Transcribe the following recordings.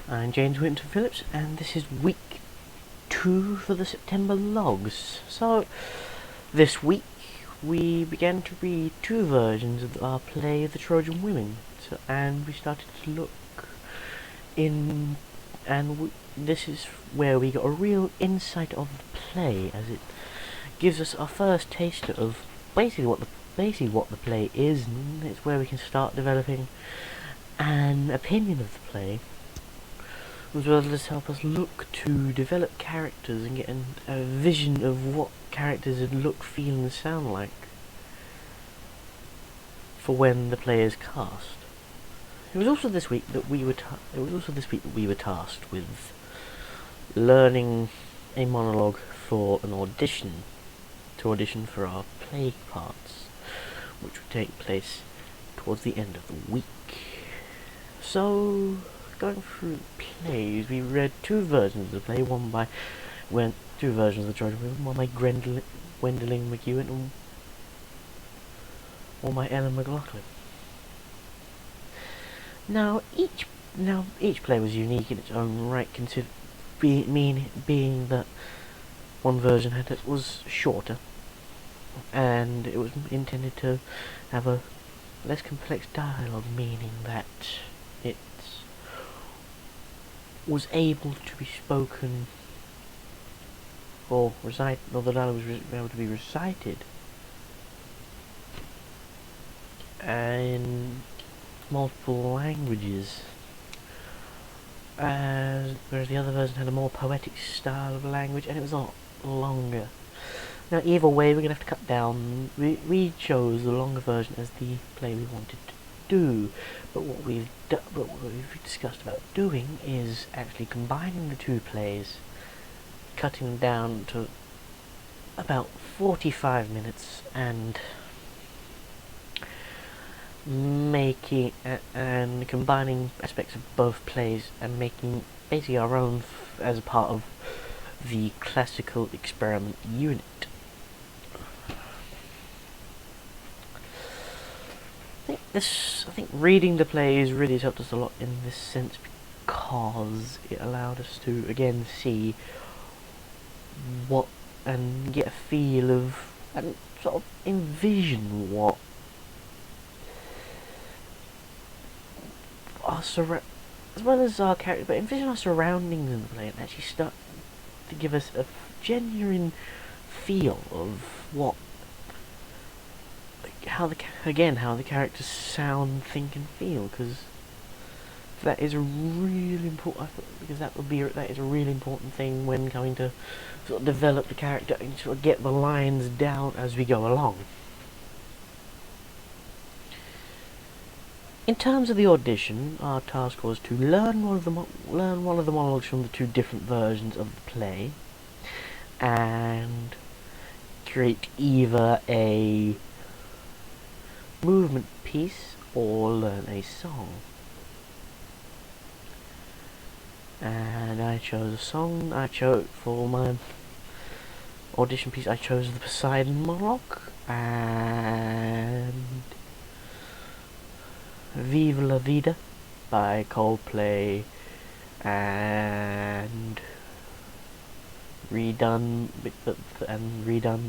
I'm James Whittington-Phillips, and this is week 2 for the September logs. So, this week we began to read 2 versions of our play, The Trojan Women, and we started to look in, and this is where we got a real insight of the play, as it gives us our first taster of basically what the play is, and it's where we can start developing an opinion of the play, as well as help us look to develop characters and get a vision of what characters would look, feel and sound like for when the play is cast. It was also this week that we were tasked with learning a monologue for an audition, to audition for our play parts, which would take place towards the end of the week. So, going through the plays, we read 2 versions of the play, two versions of the Trojan Women, one by Gwendolyn McEwen and one by Ellen McLaughlin. Now each play was unique in its own right, being that one version was shorter, and it was intended to have a less complex dialogue, meaning that it was able to be spoken or the dialogue was able to be recited in multiple languages, whereas the other version had a more poetic style of language, and it was a lot longer. Now, either way, we're going to have to cut down. We chose the longer version as the play we wanted to do, but what we've discussed about doing is actually combining the 2 plays, cutting them down to about 45 minutes, and combining aspects of both plays and making basically our own as a part of the classical experiment unit. I think reading the plays really has helped us a lot in this sense, because it allowed us to again see what and get a feel of and sort of envision what as well as our character, but envision our surroundings in the play and actually start to give us a genuine feel of how the characters sound, think and feel, because that is a really important, that is a really important thing when coming to sort of develop the character and sort of get the lines down as we go along. In terms of the audition, our task was to learn one of the monologues from the 2 different versions of the play, and create either a movement piece or learn a song. And I chose a song. For my audition piece, I chose the Poseidon monologue and Viva La Vida by Coldplay, and redone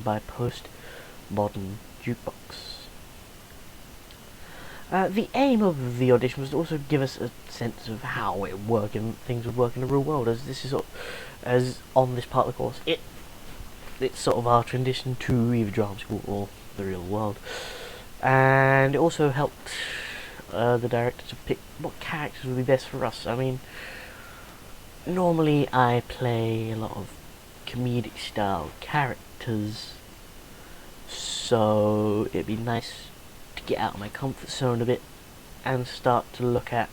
by Postmodern Jukebox. The aim of the audition was to also give us a sense of how things would work in the real world, as this is as on this part of the course, it's sort of our transition to either drama school or the real world, and it also helped the director to pick what characters would be best for us. I mean, normally I play a lot of comedic style characters, so it'd be nice to get out of my comfort zone a bit and start to look at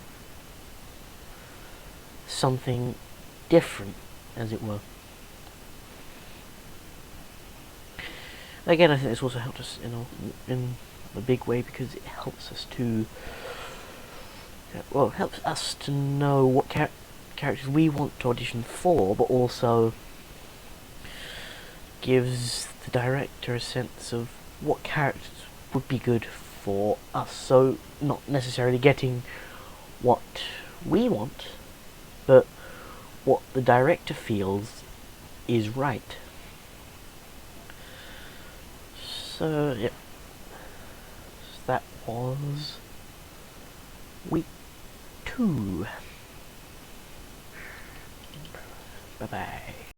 something different, as it were. Again, I think this also helped us in a big way, because it helps us to know what characters we want to audition for, but also gives the director a sense of what characters would be good for us. So not necessarily getting what we want, but what the director feels is right. So, yep. That was week 2. Bye-bye.